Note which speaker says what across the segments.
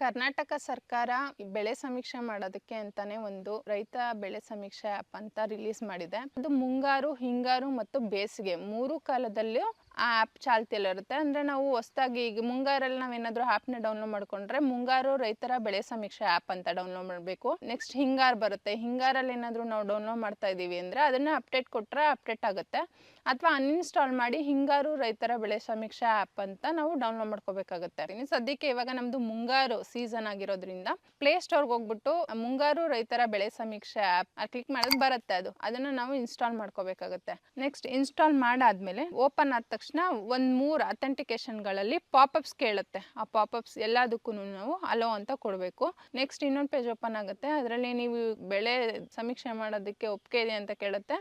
Speaker 1: ಕರ್ನಾಟಕ ಸರ್ಕಾರ ಬೆಳೆ ಸಮೀಕ್ಷೆ ಮಾಡೋದಕ್ಕೆ ಅಂತಾನೆ ಒಂದು ರೈತ ಬೆಳೆ ಸಮೀಕ್ಷೆ ಆ್ಯಪ್ ಅಂತ ರಿಲೀಸ್ ಮಾಡಿದೆ. ಅದು ಮುಂಗಾರು, ಹಿಂಗಾರು ಮತ್ತು ಬೇಸಿಗೆ 3 ಕಾಲದಲ್ಲೂ ಆ ಆ್ಯಪ್ ಚಾಲ್ತಿಯಲ್ಲಿರುತ್ತೆ. ಅಂದರೆ ನಾವು ಹೊಸದಾಗಿ ಈಗ ಮುಂಗಾರಲ್ಲಿ ನಾವೇನಾದರೂ ಆ್ಯಪ್ನ ಡೌನ್ಲೋಡ್ ಮಾಡ್ಕೊಂಡ್ರೆ ಮುಂಗಾರು ರೈತರ ಬೆಳೆ ಸಮೀಕ್ಷೆ ಆ್ಯಪ್ ಅಂತ ಡೌನ್ಲೋಡ್ ಮಾಡಬೇಕು. ನೆಕ್ಸ್ಟ್ ಹಿಂಗಾರು ಬರುತ್ತೆ. ಹಿಂಗಾರಲ್ಲಿ ಏನಾದರೂ ನಾವು ಡೌನ್ಲೋಡ್ ಮಾಡ್ತಾ ಇದ್ದೀವಿ ಅಂದರೆ ಅದನ್ನು ಅಪ್ಡೇಟ್ ಕೊಟ್ಟರೆ ಅಪ್ಡೇಟ್ ಆಗುತ್ತೆ. ಅಥವಾ ಅನ್ಇನ್ಸ್ಟಾಲ್ ಮಾಡಿ ಹಿಂಗಾರು ರೈತರ ಬೆಳೆ ಸಮೀಕ್ಷೆ ಆ್ಯಪ್ ಅಂತ ನಾವು ಡೌನ್ಲೋಡ್ ಮಾಡ್ಕೋಬೇಕಾಗುತ್ತೆ. ಇನ್ನು ಸದ್ಯಕ್ಕೆ ಇವಾಗ ನಮ್ಮದು ಮುಂಗಾರು ಸೀಸನ್ ಆಗಿರೋದ್ರಿಂದ ಪ್ಲೇಸ್ಟೋರ್ಗೆ ಹೋಗ್ಬಿಟ್ಟು ಮುಂಗಾರು ರೈತರ ಬೆಳೆ ಸಮೀಕ್ಷೆ ಆ್ಯಪ್ ಕ್ಲಿಕ್ ಮಾಡೋದು ಬರುತ್ತೆ. ಅದನ್ನು ನಾವು ಇನ್ಸ್ಟಾಲ್ ಮಾಡ್ಕೋಬೇಕಾಗುತ್ತೆ. ನೆಕ್ಸ್ಟ್ ಇನ್ಸ್ಟಾಲ್ ಮಾಡಾದ್ಮೇಲೆ ಓಪನ್ ಆದ ತಕ್ಷಣ 3 ಅಥೆಂಟಿಕೇಶನ್ಗಳಲ್ಲಿ ಪಾಪಪ್ಸ್ ಕೇಳುತ್ತೆ. ಆ ಪಾಪಪ್ಸ್ ಎಲ್ಲದಕ್ಕೂ ನಾವು ಅಲೋ ಅಂತ ಕೊಡಬೇಕು. ನೆಕ್ಸ್ಟ್ ಇನ್ನೊಂದು ಪೇಜ್ ಓಪನ್ ಆಗುತ್ತೆ. ಅದರಲ್ಲಿ ನೀವು ಬೆಳೆ ಸಮೀಕ್ಷೆ ಮಾಡೋದಕ್ಕೆ ಒಪ್ಪಿಗೆ ಇದೆ ಅಂತ ಕೇಳುತ್ತೆ.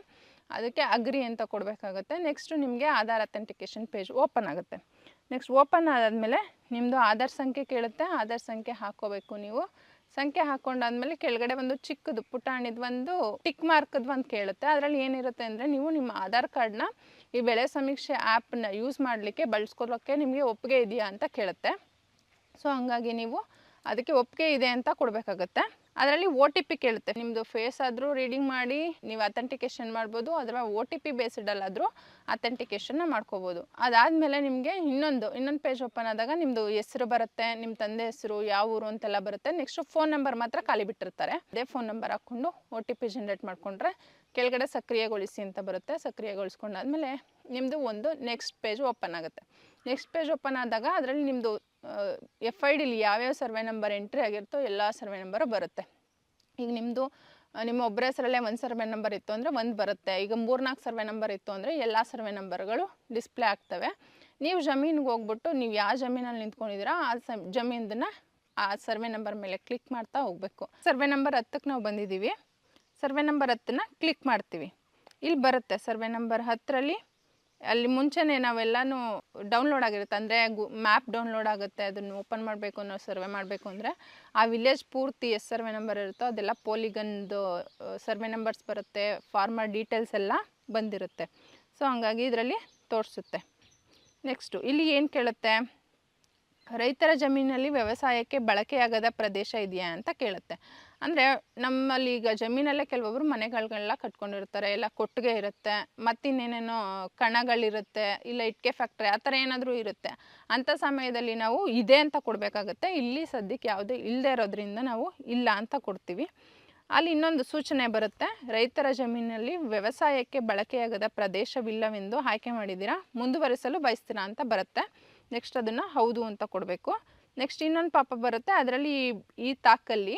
Speaker 1: ಅದಕ್ಕೆ ಅಗ್ರಿ ಅಂತ ಕೊಡಬೇಕಾಗುತ್ತೆ. ನೆಕ್ಸ್ಟು ನಿಮಗೆ ಆಧಾರ್ ಅಥೆಂಟಿಕೇಶನ್ ಪೇಜ್ ಓಪನ್ ಆಗುತ್ತೆ. ನೆಕ್ಸ್ಟ್ ಓಪನ್ ಆದಮೇಲೆ ನಿಮ್ಮದು ಆಧಾರ್ ಸಂಖ್ಯೆ ಕೇಳುತ್ತೆ. ಆಧಾರ್ ಸಂಖ್ಯೆ ಹಾಕ್ಕೋಬೇಕು. ನೀವು ಸಂಖ್ಯೆ ಹಾಕ್ಕೊಂಡಾದ್ಮೇಲೆ ಕೆಳಗಡೆ ಒಂದು ಚಿಕ್ಕದು ಪುಟಾಣಿದು ಒಂದು ಟಿಕ್ ಮಾರ್ಕದ್ದು ಒಂದು ಕೇಳುತ್ತೆ. ಅದರಲ್ಲಿ ಏನಿರುತ್ತೆ ಅಂದರೆ ನೀವು ನಿಮ್ಮ ಆಧಾರ್ ಕಾರ್ಡ್ನ ಈ ಬೆಳೆ ಸಮೀಕ್ಷೆ ಆ್ಯಪ್ನ ಯೂಸ್ ಮಾಡಲಿಕ್ಕೆ ಬಳಸ್ಕೊಳ್ಳೋಕ್ಕೆ ನಿಮಗೆ ಒಪ್ಪಿಗೆ ಇದೆಯಾ ಅಂತ ಕೇಳುತ್ತೆ. ಸೊ ಹಂಗಾಗಿ ನೀವು ಅದಕ್ಕೆ ಒಪ್ಪಿಗೆ ಇದೆ ಅಂತ ಕೊಡಬೇಕಾಗುತ್ತೆ. ಅದರಲ್ಲಿ OTP ಕೇಳುತ್ತೆ. ನಿಮ್ಮದು ಫೇಸ್ ಆದರೂ ರೀಡಿಂಗ್ ಮಾಡಿ ನೀವು ಅಥೆಂಟಿಕೇಶನ್ ಮಾಡ್ಬೋದು. ಅದರ OTP ಬೇಸ್ಡಲ್ಲಾದರೂ ಅಥೆಂಟಿಕೇಶನ್ನ ಮಾಡ್ಕೋಬೋದು. ಅದಾದಮೇಲೆ ನಿಮಗೆ ಇನ್ನೊಂದು ಪೇಜ್ ಓಪನ್ ಆದಾಗ ನಿಮ್ಮದು ಹೆಸರು ಬರುತ್ತೆ, ನಿಮ್ಮ ತಂದೆ ಹೆಸರು, ಯಾವ ಊರು ಅಂತೆಲ್ಲ ಬರುತ್ತೆ. ನೆಕ್ಸ್ಟು ಫೋನ್ ನಂಬರ್ ಮಾತ್ರ ಖಾಲಿ ಬಿಟ್ಟಿರ್ತಾರೆ. ಅದೇ ಫೋನ್ ನಂಬರ್ ಹಾಕ್ಕೊಂಡು OTP ಜನ್ರೇಟ್ ಮಾಡಿಕೊಂಡ್ರೆ ಕೆಳಗಡೆ ಸಕ್ರಿಯಗೊಳಿಸಿ ಅಂತ ಬರುತ್ತೆ. ಸಕ್ರಿಯಗೊಳಿಸ್ಕೊಂಡಾದ್ಮೇಲೆ ನಿಮ್ಮದು ಒಂದು ನೆಕ್ಸ್ಟ್ ಪೇಜ್ ಓಪನ್ ಆಗುತ್ತೆ. ನೆಕ್ಸ್ಟ್ ಪೇಜ್ ಓಪನ್ ಆದಾಗ ಅದರಲ್ಲಿ ನಿಮ್ಮದು FIDಲಿ ಯಾವ್ಯಾವ ಸರ್ವೆ ನಂಬರ್ ಎಂಟ್ರಿ ಆಗಿರುತ್ತೋ ಎಲ್ಲ ಸರ್ವೆ ನಂಬರು ಬರುತ್ತೆ. ಈಗ ನಿಮ್ಮ ಒಬ್ಬರ ಹೆಸರಲ್ಲೇ ಒಂದು ಸರ್ವೆ ನಂಬರ್ ಇತ್ತು ಅಂದರೆ ಒಂದು ಬರುತ್ತೆ. ಈಗ 3-4 ಸರ್ವೆ ನಂಬರ್ ಇತ್ತು ಅಂದರೆ ಎಲ್ಲ ಸರ್ವೆ ನಂಬರ್ಗಳು ಡಿಸ್ಪ್ಲೇ ಆಗ್ತವೆ. ನೀವು ಜಮೀನಿಗೆ ಹೋಗ್ಬಿಟ್ಟು ನೀವು ಯಾವ ಜಮೀನಲ್ಲಿ ನಿಂತ್ಕೊಂಡಿದ್ದೀರಾ ಆ ಜಮೀನನ್ನ ಆ ಸರ್ವೆ ನಂಬರ್ ಮೇಲೆ ಕ್ಲಿಕ್ ಮಾಡ್ತಾ ಹೋಗಬೇಕು. ಸರ್ವೆ ನಂಬರ್ 10ಕ್ಕೆ ನಾವು ಬಂದಿದ್ದೀವಿ. ಸರ್ವೆ ನಂಬರ್ 10ನ ಕ್ಲಿಕ್ ಮಾಡ್ತೀವಿ. ಇಲ್ಲಿ ಬರುತ್ತೆ ಸರ್ವೆ ನಂಬರ್ 10ರಲ್ಲಿ ಅಲ್ಲಿ ಮುಂಚೆನೇ ನಾವೆಲ್ಲನೂ ಡೌನ್ಲೋಡ್ ಆಗಿರುತ್ತೆ. ಅಂದರೆ ಮ್ಯಾಪ್ ಡೌನ್ಲೋಡ್ ಆಗುತ್ತೆ. ಅದನ್ನು ಓಪನ್ ಮಾಡಬೇಕು, ನಾವು ಸರ್ವೆ ಮಾಡಬೇಕು ಅಂದರೆ ಆ ವಿಲೇಜ್ ಪೂರ್ತಿ ಎಷ್ಟು ಸರ್ವೆ ನಂಬರ್ ಇರುತ್ತೋ ಅದೆಲ್ಲ ಪೋಲಿಗನ್ದು ಸರ್ವೆ ನಂಬರ್ಸ್ ಬರುತ್ತೆ. ಫಾರ್ಮರ್ ಡೀಟೇಲ್ಸ್ ಎಲ್ಲ ಬಂದಿರುತ್ತೆ. ಸೊ ಹಂಗಾಗಿ ಇದರಲ್ಲಿ ತೋರಿಸುತ್ತೆ. ನೆಕ್ಸ್ಟು ಇಲ್ಲಿ ಏನು ಕೇಳುತ್ತೆ, ರೈತರ ಜಮೀನಲ್ಲಿ ವ್ಯವಸಾಯಕ್ಕೆ ಬಳಕೆಯಾಗದ ಪ್ರದೇಶ ಇದೆಯಾ ಅಂತ ಕೇಳುತ್ತೆ. ಅಂದರೆ ನಮ್ಮಲ್ಲಿ ಈಗ ಜಮೀನಲ್ಲೇ ಕೆಲವೊಬ್ಬರು ಮನೆಗಳನ್ನೆಲ್ಲ ಕಟ್ಕೊಂಡಿರ್ತಾರೆ, ಎಲ್ಲ ಕೊಟ್ಟಿಗೆ ಇರುತ್ತೆ, ಮತ್ತಿನ್ನೇನೇನೋ ಕಣಗಳಿರುತ್ತೆ, ಇಲ್ಲ ಇಟ್ಕೆ ಫ್ಯಾಕ್ಟ್ರಿ ಆ ಥರ ಏನಾದರೂ ಇರುತ್ತೆ. ಅಂಥ ಸಮಯದಲ್ಲಿ ನಾವು ಇದೆ ಅಂತ ಕೊಡಬೇಕಾಗತ್ತೆ. ಇಲ್ಲಿ ಸದ್ಯಕ್ಕೆ ಯಾವುದೇ ಇಲ್ಲದೆ ಇರೋದ್ರಿಂದ ನಾವು ಇಲ್ಲ ಅಂತ ಕೊಡ್ತೀವಿ. ಅಲ್ಲಿ ಇನ್ನೊಂದು ಸೂಚನೆ ಬರುತ್ತೆ, ರೈತರ ಜಮೀನಲ್ಲಿ ವ್ಯವಸಾಯಕ್ಕೆ ಬಳಕೆಯಾಗದ ಪ್ರದೇಶವಿಲ್ಲವೆಂದು ಆಯ್ಕೆ ಮಾಡಿದ್ದೀರಾ, ಮುಂದುವರಿಸಲು ಬಯಸ್ತೀರಾ ಅಂತ ಬರುತ್ತೆ. ನೆಕ್ಸ್ಟ್ ಅದನ್ನು ಹೌದು ಅಂತ ಕೊಡಬೇಕು. ನೆಕ್ಸ್ಟ್ ಇನ್ನೊಂದು ಪಾಪ ಬರುತ್ತೆ. ಅದರಲ್ಲಿ ಈ ತಾಕಲ್ಲಿ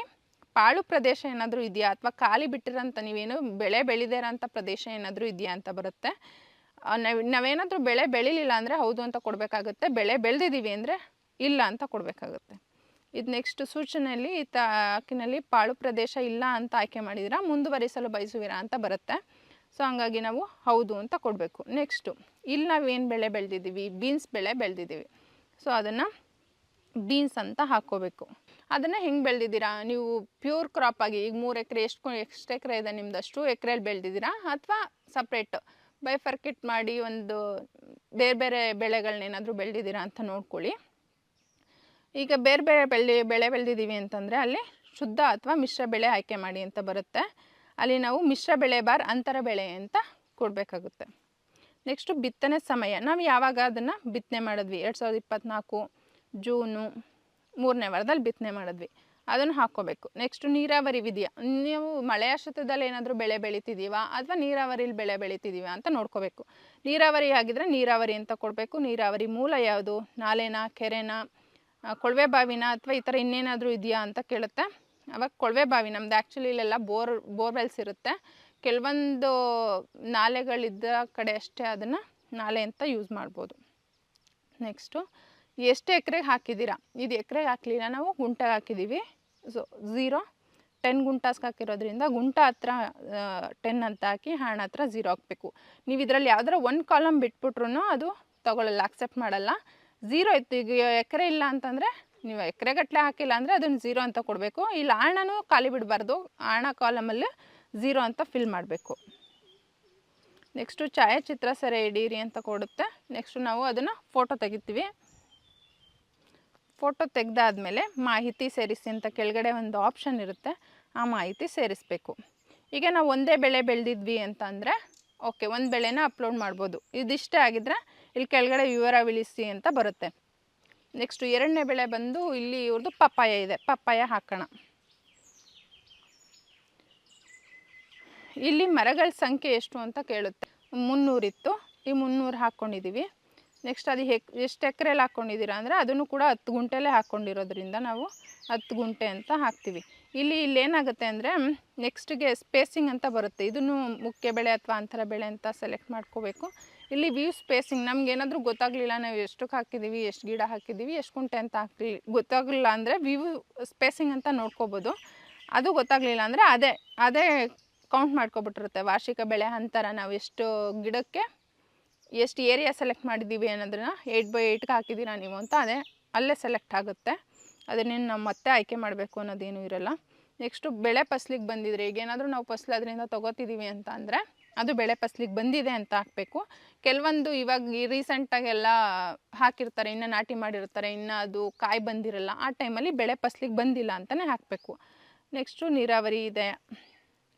Speaker 1: ಪಾಳು ಪ್ರದೇಶ ಏನಾದರೂ ಇದೆಯಾ ಅಥವಾ ಖಾಲಿ ಬಿಟ್ಟಿರೋಂಥ ನೀವೇನು ಬೆಳೆ ಬೆಳೆದಿರೋಂಥ ಪ್ರದೇಶ ಏನಾದರೂ ಇದೆಯಾ ಅಂತ ಬರುತ್ತೆ. ನಾವೇನಾದರೂ ಬೆಳೆ ಬೆಳಿಲಿಲ್ಲ ಅಂದರೆ ಹೌದು ಅಂತ ಕೊಡಬೇಕಾಗುತ್ತೆ. ಬೆಳೆ ಬೆಳೆದಿದ್ದೀವಿ ಅಂದರೆ ಇಲ್ಲ ಅಂತ ಕೊಡಬೇಕಾಗುತ್ತೆ. ಇದು ನೆಕ್ಸ್ಟ್ ಸೂಚನೆಯಲ್ಲಿ ಈ ತಾಕಿನಲ್ಲಿ ಪಾಳು ಪ್ರದೇಶ ಇಲ್ಲ ಅಂತ ಆಯ್ಕೆ ಮಾಡಿದ್ದೀರಾ, ಮುಂದುವರಿಸಲು ಬಯಸುವಿರಾ ಅಂತ ಬರುತ್ತೆ. ಸೊ ಹಂಗಾಗಿ ನಾವು ಹೌದು ಅಂತ ಕೊಡಬೇಕು. ನೆಕ್ಸ್ಟು ಇಲ್ಲಿ ನಾವೇನು ಬೆಳೆ ಬೆಳೆದಿದ್ದೀವಿ, ಬೀನ್ಸ್ ಬೆಳೆ ಬೆಳೆದಿದ್ದೀವಿ. ಸೊ ಅದನ್ನು ಬೀನ್ಸ್ ಅಂತ ಹಾಕ್ಕೋಬೇಕು. ಅದನ್ನು ಹೆಂಗೆ ಬೆಳೆದಿದ್ದೀರಾ, ನೀವು ಪ್ಯೂರ್ ಕ್ರಾಪ್ ಆಗಿ ಈಗ 3 ಎಕರೆ ಎಷ್ಟು ಎಕರೆ ಇದೆ ನಿಮ್ದು ಅಷ್ಟು ಎಕರೆಯಲ್ಲಿ ಬೆಳೆದಿದ್ದೀರಾ ಅಥವಾ ಸಪ್ರೇಟ್ ಬೈಫರ್ಕಿಟ್ ಮಾಡಿ ಒಂದು ಬೇರೆ ಬೇರೆ ಬೆಳೆಗಳನ್ನೇನಾದರೂ ಬೆಳೆದಿದ್ದೀರಾ ಅಂತ ನೋಡ್ಕೊಳ್ಳಿ. ಈಗ ಬೇರೆ ಬೇರೆ ಬೆಳೆ ಬೆಳೆದಿದ್ದೀವಿ ಅಂತಂದರೆ ಅಲ್ಲಿ ಶುದ್ಧ ಅಥವಾ ಮಿಶ್ರ ಬೆಳೆ ಆಯ್ಕೆ ಮಾಡಿ ಅಂತ ಬರುತ್ತೆ. ಅಲ್ಲಿ ನಾವು ಮಿಶ್ರ ಬೆಳೆ ಬಾರ್ ಅಂತರ ಬೆಳೆ ಅಂತ ಕೊಡಬೇಕಾಗುತ್ತೆ. ನೆಕ್ಸ್ಟು ಬಿತ್ತನೆ ಸಮಯ, ನಾವು ಯಾವಾಗ ಅದನ್ನು ಬಿತ್ತನೆ ಮಾಡಿದ್ವಿ 2024 ಜೂನು 3ನೇ ವಾರದಲ್ಲಿ ಬಿತ್ತನೆ ಮಾಡಿದ್ವಿ, ಅದನ್ನು ಹಾಕ್ಕೋಬೇಕು. ನೆಕ್ಸ್ಟು ನೀರಾವರಿ ವಿಧಿಯ, ನೀವು ಮಳೆಯಾಶ್ರಿತದಲ್ಲಿ ಏನಾದರೂ ಬೆಳೆ ಬೆಳಿತಿದ್ದೀವಾ ಅಥವಾ ನೀರಾವರಿಲಿ ಬೆಳೆ ಬೆಳಿತಿದ್ದೀವಾ ಅಂತ ನೋಡ್ಕೋಬೇಕು. ನೀರಾವರಿ ಆಗಿದ್ದರೆ ನೀರಾವರಿ ಅಂತ ಕೊಡಬೇಕು. ನೀರಾವರಿ ಮೂಲ ಯಾವುದು, ನಾಲೆನಾ, ಕೆರೆನಾ, ಕೊಳವೆ ಬಾವಿನ ಅಥವಾ ಈ ಥರ ಇನ್ನೇನಾದರೂ ಇದೆಯಾ ಅಂತ ಕೇಳುತ್ತೆ. ಅವಾಗ ಕೊಳವೆ ಬಾವಿ, ನಮ್ದು ಆ್ಯಕ್ಚುಲಿ ಇಲ್ಲೆಲ್ಲ ಬೋರ್ವೆಲ್ಸ್ ಇರುತ್ತೆ. ಕೆಲವೊಂದು ನಾಲೆಗಳಿದ್ದ ಕಡೆ ಅಷ್ಟೇ ಅದನ್ನು ನಾಲೆ ಅಂತ ಯೂಸ್ ಮಾಡ್ಬೋದು. ನೆಕ್ಸ್ಟು ಎಷ್ಟು ಎಕರೆಗೆ ಹಾಕಿದ್ದೀರಾ, ಇದು ಎಕರೆಗೆ ಹಾಕಲಿಲ್ಲ, ನಾವು ಗುಂಟೆಗೆ ಹಾಕಿದ್ದೀವಿ. ಸೊ 10 ಗುಂಟಾಸ್ಗೆ ಹಾಕಿರೋದ್ರಿಂದ ಗುಂಟ ಹತ್ರ 10 ಅಂತ ಹಾಕಿ ಹಣ ಹತ್ರ 0 ಹಾಕಬೇಕು. ನೀವು ಇದರಲ್ಲಿ ಯಾವ್ದಾರ ಒಂದು ಕಾಲಮ್ ಬಿಟ್ಬಿಟ್ರು ಅದು ತಗೊಳ್ಳಲ್ಲ, ಅಕ್ಸೆಪ್ಟ್ ಮಾಡಲ್ಲ. 0 ಇತ್ತು, ಈಗ ಎಕರೆ ಇಲ್ಲ ಅಂತಂದರೆ ನೀವು ಎಕರೆಗಟ್ಟಲೆ ಹಾಕಿಲ್ಲ ಅಂದರೆ ಅದನ್ನು 0 ಅಂತ ಕೊಡಬೇಕು. ಇಲ್ಲ ಹಣನೂ ಖಾಲಿ ಬಿಡಬಾರ್ದು, ಹಣ ಕಾಲಮಲ್ಲಿ 0 ಅಂತ ಫಿಲ್ ಮಾಡಬೇಕು. ನೆಕ್ಸ್ಟು ಛಾಯಾಚಿತ್ರ ಸೆರೆ ಹಿಡೀರಿ ಅಂತ ಕೊಡುತ್ತೆ. ನೆಕ್ಸ್ಟು ನಾವು ಅದನ್ನು ಫೋಟೋ ತೆಗಿತೀವಿ. ಫೋಟೋ ತೆಗೆದಾದ್ಮೇಲೆ ಮಾಹಿತಿ ಸೇರಿಸಿ ಅಂತ ಕೆಳಗಡೆ ಒಂದು ಆಪ್ಷನ್ ಇರುತ್ತೆ, ಆ ಮಾಹಿತಿ ಸೇರಿಸಬೇಕು. ಈಗ ನಾವು ಒಂದೇ ಬೆಳೆ ಬೆಳೆದಿದ್ವಿ ಅಂತ ಅಂದರೆ ಓಕೆ, ಒಂದು ಬೆಳೆನ ಅಪ್ಲೋಡ್ ಮಾಡ್ಬೋದು. ಇದಿಷ್ಟೇ ಆಗಿದ್ರೆ ಇಲ್ಲಿ ಕೆಳಗಡೆ ವಿವರವಿಳಿಸಿ ಅಂತ ಬರುತ್ತೆ. ನೆಕ್ಸ್ಟು 2ನೇ ಬೆಳೆ ಬಂದು ಇಲ್ಲಿ ಇವ್ರದ್ದು ಪಪ್ಪಾಯ ಇದೆ, ಪಪ್ಪಾಯ ಹಾಕೋಣ. ಇಲ್ಲಿ ಮರಗಳ ಸಂಖ್ಯೆ ಎಷ್ಟು ಅಂತ ಕೇಳುತ್ತೆ. 300 ಇತ್ತು, ಈ 300 ಹಾಕ್ಕೊಂಡಿದ್ದೀವಿ. ನೆಕ್ಸ್ಟ್ ಅದು ಎಷ್ಟು ಎಕರೆಯಲ್ಲಿ ಹಾಕ್ಕೊಂಡಿದ್ದೀರಾ ಅಂದರೆ ಅದನ್ನು ಕೂಡ 10 ಗುಂಟೆಲೇ ಹಾಕ್ಕೊಂಡಿರೋದ್ರಿಂದ ನಾವು 10 ಗುಂಟೆ ಅಂತ ಹಾಕ್ತೀವಿ. ಇಲ್ಲೇನಾಗುತ್ತೆ ಅಂದರೆ ನೆಕ್ಸ್ಟ್ಗೆ ಸ್ಪೇಸಿಂಗ್ ಅಂತ ಬರುತ್ತೆ. ಇದನ್ನು ಮುಖ್ಯ ಬೆಳೆ ಅಥವಾ ಅಂತರ ಬೆಳೆ ಅಂತ ಸೆಲೆಕ್ಟ್ ಮಾಡ್ಕೋಬೇಕು. ಇಲ್ಲಿ ವ್ಯೂ ಸ್ಪೇಸಿಂಗ್ ನಮಗೇನಾದರೂ ಗೊತ್ತಾಗಲಿಲ್ಲ, ನಾವು ಎಷ್ಟಕ್ಕೆ ಹಾಕಿದ್ದೀವಿ, ಎಷ್ಟು ಗಿಡ ಹಾಕಿದ್ದೀವಿ, ಎಷ್ಟು ಗುಂಟೆ ಅಂತ ಗೊತ್ತಾಗಲಿಲ್ಲ ಅಂದರೆ ವ್ಯೂ ಸ್ಪೇಸಿಂಗ್ ಅಂತ ನೋಡ್ಕೋಬೋದು. ಅದು ಗೊತ್ತಾಗಲಿಲ್ಲ ಅಂದರೆ ಅದೇ ಕೌಂಟ್ ಮಾಡ್ಕೊಬಿಟ್ಟಿರುತ್ತೆ. ವಾರ್ಷಿಕ ಬೆಳೆ ಅಂತರ ನಾವು ಎಷ್ಟು ಗಿಡಕ್ಕೆ ಎಷ್ಟು ಏರಿಯಾ ಸೆಲೆಕ್ಟ್ ಮಾಡಿದ್ದೀವಿ ಅನ್ನೋದನ್ನ 8x8 ಹಾಕಿದ್ದೀರಾ ನೀವು ಅಂತ ಅಲ್ಲೇ ಸೆಲೆಕ್ಟ್ ಆಗುತ್ತೆ. ಅದನ್ನೇನು ನಾವು ಮತ್ತೆ ಆಯ್ಕೆ ಮಾಡಬೇಕು ಅನ್ನೋದೇನು ಇರೋಲ್ಲ. ನೆಕ್ಸ್ಟು ಬೆಳೆ ಫಸಲಿಗೆ ಬಂದಿದ್ರೆ, ಈಗ ಏನಾದರೂ ನಾವು ಫಸಲು ಅದರಿಂದ ತೊಗೋತಿದ್ದೀವಿ ಅಂತ ಅಂದರೆ ಅದು ಬೆಳೆ ಫಸಲಿಗೆ ಬಂದಿದೆ ಅಂತ ಹಾಕಬೇಕು. ಕೆಲವೊಂದು ಇವಾಗ ರೀಸೆಂಟಾಗೆಲ್ಲ ಹಾಕಿರ್ತಾರೆ, ಇನ್ನು ನಾಟಿ ಮಾಡಿರ್ತಾರೆ, ಇನ್ನು ಅದು ಕಾಯಿ ಬಂದಿರಲ್ಲ, ಆ ಟೈಮಲ್ಲಿ ಬೆಳೆ ಫಸಲಿಗೆ ಬಂದಿಲ್ಲ ಅಂತಲೇ ಹಾಕಬೇಕು. ನೆಕ್ಸ್ಟು ನೀರಾವರಿ ಇದೆ,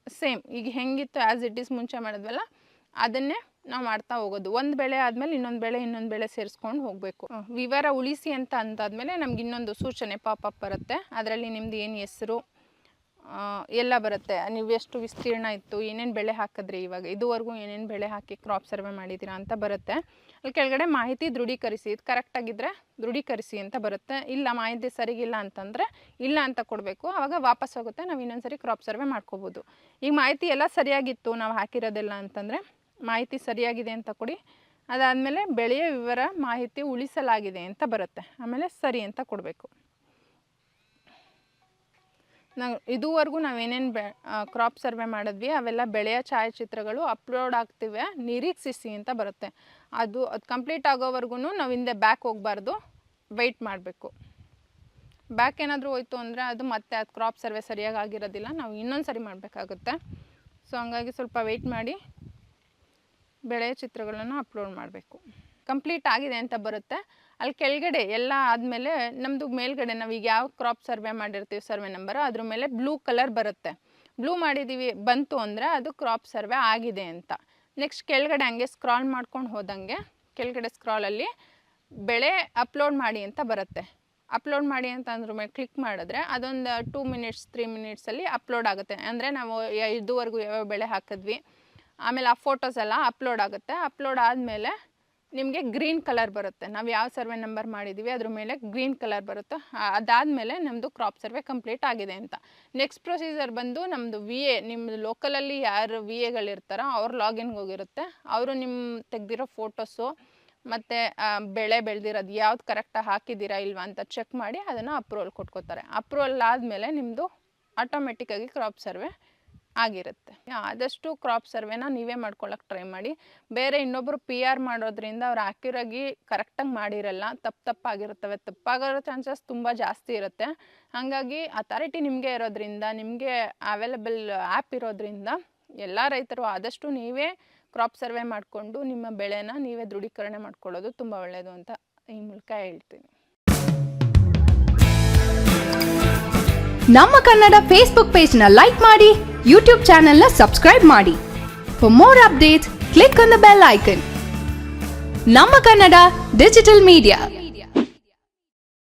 Speaker 1: ಸೇಮ್ ಈಗ ಹೆಂಗಿತ್ತು ಆ್ಯಸ್ ಇಟ್ ಈಸ್ ಮುಂಚೆ ಮಾಡಿದ್ವಲ್ಲ ಅದನ್ನೇ ನಾವು ಮಾಡ್ತಾ ಹೋಗೋದು. ಒಂದು ಬೆಳೆ ಆದಮೇಲೆ ಇನ್ನೊಂದು ಬೆಳೆ ಸೇರಿಸ್ಕೊಂಡು ಹೋಗಬೇಕು. ವಿವರ ಉಳಿಸಿ ಅಂತ ಅಂತಾದ್ಮೇಲೆ ನಮ್ಗೆ ಇನ್ನೊಂದು ಸೂಚನೆ ಪಾಪಪ್ ಬರುತ್ತೆ. ಅದರಲ್ಲಿ ನಿಮ್ದು ಏನು ಹೆಸರು ಎಲ್ಲ ಬರುತ್ತೆ, ನೀವು ಎಷ್ಟು ವಿಸ್ತೀರ್ಣ ಇತ್ತು, ಏನೇನು ಬೆಳೆ ಹಾಕಿದ್ರಿ, ಇವಾಗ ಇದುವರೆಗೂ ಏನೇನು ಬೆಳೆ ಹಾಕಿ ಕ್ರಾಪ್ ಸರ್ವೆ ಮಾಡಿದ್ದೀರಾ ಅಂತ ಬರುತ್ತೆ. ಅಲ್ಲಿ ಕೆಳಗಡೆ ಮಾಹಿತಿ ದೃಢೀಕರಿಸಿ, ಇದು ಕರೆಕ್ಟಾಗಿದ್ದರೆ ದೃಢೀಕರಿಸಿ ಅಂತ ಬರುತ್ತೆ. ಇಲ್ಲ ಮಾಹಿತಿ ಸರಿಗಿಲ್ಲ ಅಂತಂದರೆ ಇಲ್ಲ ಅಂತ ಕೊಡಬೇಕು. ಆವಾಗ ವಾಪಸ್ ಹೋಗುತ್ತೆ, ನಾವು ಇನ್ನೊಂದ್ಸರಿ ಕ್ರಾಪ್ ಸರ್ವೆ ಮಾಡ್ಕೋಬೋದು. ಈಗ ಮಾಹಿತಿ ಎಲ್ಲ ಸರಿಯಾಗಿತ್ತು ನಾವು ಹಾಕಿರೋದೆಲ್ಲ ಅಂತಂದರೆ ಮಾಹಿತಿ ಸರಿಯಾಗಿದೆ ಅಂತ ಕೊಡಿ. ಅದಾದಮೇಲೆ ಬೆಳೆಯ ವಿವರ ಮಾಹಿತಿ ಉಳಿಸಲಾಗಿದೆ ಅಂತ ಬರುತ್ತೆ, ಆಮೇಲೆ ಸರಿ ಅಂತ ಕೊಡಬೇಕು. ಇದುವರೆಗೂ ನಾವೇನೇನು ಕ್ರಾಪ್ ಸರ್ವೆ ಮಾಡಿದ್ವಿ ಅವೆಲ್ಲ ಬೆಳೆಯ ಛಾಯಾಚಿತ್ರಗಳು ಅಪ್ಲೋಡ್ ಆಗ್ತಿವೆ, ನಿರೀಕ್ಷಿಸಿ ಅಂತ ಬರುತ್ತೆ. ಅದು ಕಂಪ್ಲೀಟ್ ಆಗೋವರೆಗೂ ನಾವು ಹಿಂದೆ ಬ್ಯಾಕ್ ಹೋಗಬಾರ್ದು, ವೆಯ್ಟ್ ಮಾಡಬೇಕು. ಬ್ಯಾಕ್ ಏನಾದರೂ ಹೋಯ್ತು ಅಂದರೆ ಅದು ಮತ್ತೆ ಅದು ಕ್ರಾಪ್ ಸರ್ವೆ ಸರಿಯಾಗಿ ಆಗಿರೋದಿಲ್ಲ, ನಾವು ಇನ್ನೊಂದು ಸರಿ ಮಾಡಬೇಕಾಗುತ್ತೆ. ಸೊ ಹಂಗಾಗಿ ಸ್ವಲ್ಪ ವೆಯ್ಟ್ ಮಾಡಿ ಬೆಳೆಯ ಚಿತ್ರಗಳನ್ನು ಅಪ್ಲೋಡ್ ಮಾಡಬೇಕು. ಕಂಪ್ಲೀಟ್ ಆಗಿದೆ ಅಂತ ಬರುತ್ತೆ. ಅಲ್ಲಿ ಕೆಳಗಡೆ ಎಲ್ಲ ಆದಮೇಲೆ ನಮ್ಮದು ಮೇಲ್ಗಡೆ ನಾವೀಗ ಯಾವ ಕ್ರಾಪ್ ಸರ್ವೆ ಮಾಡಿರ್ತೀವಿ ಸರ್ವೆ ನಂಬರು ಅದ್ರ ಮೇಲೆ ಬ್ಲೂ ಕಲರ್ ಬರುತ್ತೆ. ಬ್ಲೂ ಮಾಡಿದ್ದೀವಿ ಬಂತು ಅಂದರೆ ಅದು ಕ್ರಾಪ್ ಸರ್ವೆ ಆಗಿದೆ ಅಂತ. ನೆಕ್ಸ್ಟ್ ಕೆಳಗಡೆ ಹಂಗೆ ಸ್ಕ್ರಾಲ್ ಮಾಡ್ಕೊಂಡು ಹೋದಂಗೆ ಕೆಳಗಡೆ ಸ್ಕ್ರಾಲಲ್ಲಿ ಬೆಳೆ ಅಪ್ಲೋಡ್ ಮಾಡಿ ಅಂತ ಬರುತ್ತೆ. ಅಪ್ಲೋಡ್ ಮಾಡಿ ಅಂತ ಅಂದ್ರ ಮೇಲೆ ಕ್ಲಿಕ್ ಮಾಡಿದ್ರೆ ಅದೊಂದು 2 ಮಿನಿಟ್ಸ್ 3 ಮಿನಿಟ್ಸಲ್ಲಿ ಅಪ್ಲೋಡ್ ಆಗುತ್ತೆ. ಅಂದರೆ ನಾವು ಇದುವರೆಗೂ ಯಾವ ಬೆಳೆ ಹಾಕಿದ್ವಿ ಆಮೇಲೆ ಆ ಫೋಟೋಸ್ ಎಲ್ಲ ಅಪ್ಲೋಡ್ ಆಗುತ್ತೆ. ಅಪ್ಲೋಡ್ ಆದಮೇಲೆ ನಿಮಗೆ ಗ್ರೀನ್ ಕಲರ್ ಬರುತ್ತೆ, ನಾವು ಯಾವ ಸರ್ವೆ ನಂಬರ್ ಮಾಡಿದ್ದೀವಿ ಅದ್ರ ಮೇಲೆ ಗ್ರೀನ್ ಕಲರ್ ಬರುತ್ತೆ. ಅದಾದಮೇಲೆ ನಮ್ಮದು ಕ್ರಾಪ್ ಸರ್ವೆ ಕಂಪ್ಲೀಟ್ ಆಗಿದೆ ಅಂತ. ನೆಕ್ಸ್ಟ್ ಪ್ರೊಸೀಜರ್ ಬಂದು ನಮ್ಮದು ನಿಮ್ಮದು ಲೋಕಲಲ್ಲಿ ಯಾರು VAಗಳಿರ್ತಾರೋ ಅವ್ರ ಲಾಗಿನ್ಗೆ ಹೋಗಿರುತ್ತೆ. ಅವರು ನಿಮ್ಮ ತೆಗೆದಿರೋ ಫೋಟೋಸು ಮತ್ತು ಬೆಳೆ ಬೆಳೆದಿರೋದು ಯಾವ್ದು ಕರೆಕ್ಟಾಗಿ ಹಾಕಿದ್ದೀರಾ ಇಲ್ವಾ ಅಂತ ಚೆಕ್ ಮಾಡಿ ಅದನ್ನು ಅಪ್ರೂವಲ್ ಕೊಟ್ಕೋತಾರೆ. ಅಪ್ರೂವಲ್ ಆದಮೇಲೆ ನಿಮ್ಮದು ಆಟೋಮೆಟಿಕ್ಕಾಗಿ ಕ್ರಾಪ್ ಸರ್ವೆ ಆಗಿರುತ್ತೆ. ಆದಷ್ಟು ಕ್ರಾಪ್ ಸರ್ವೆನ ನೀವೇ ಮಾಡ್ಕೊಳ್ಳೋಕೆ ಟ್ರೈ ಮಾಡಿ. ಬೇರೆ ಇನ್ನೊಬ್ಬರು PR ಮಾಡೋದ್ರಿಂದ ಅವ್ರು ಆ್ಯಕ್ಯುರಾಗಿ ಕರೆಕ್ಟಾಗಿ ಮಾಡಿರಲ್ಲ, ತಪ್ಪಾಗಿರ್ತವೆ. ತಪ್ಪಾಗಿರೋ ಚಾನ್ಸಸ್ ತುಂಬ ಜಾಸ್ತಿ ಇರುತ್ತೆ. ಹಾಗಾಗಿ ಅಥಾರಿಟಿ ನಿಮಗೆ ಇರೋದ್ರಿಂದ, ನಿಮಗೆ ಅವೈಲೇಬಲ್ ಆ್ಯಪ್ ಇರೋದ್ರಿಂದ ಎಲ್ಲ ರೈತರು ಆದಷ್ಟು ನೀವೇ ಕ್ರಾಪ್ ಸರ್ವೆ ಮಾಡಿಕೊಂಡು ನಿಮ್ಮ ಬೆಳೆನ ನೀವೇ ದೃಢೀಕರಣೆ ಮಾಡ್ಕೊಳ್ಳೋದು ತುಂಬ ಒಳ್ಳೆಯದು ಅಂತ ಈ ಮೂಲಕ ಹೇಳ್ತೀನಿ.
Speaker 2: ನಮ್ಮ ಕನ್ನಡ ಫೇಸ್ಬುಕ್ ಪೇಜ್ನ ಲೈಕ್ ಮಾಡಿ, ಯೂಟ್ಯೂಬ್ ಚಾನೆಲ್ನ ಸಬ್ಸ್ಕ್ರೈಬ್ ಮಾಡಿ. For more updates click on the bell icon. ನಮ್ಮ ಕನ್ನಡ ಡಿಜಿಟಲ್ ಮೀಡಿಯಾ.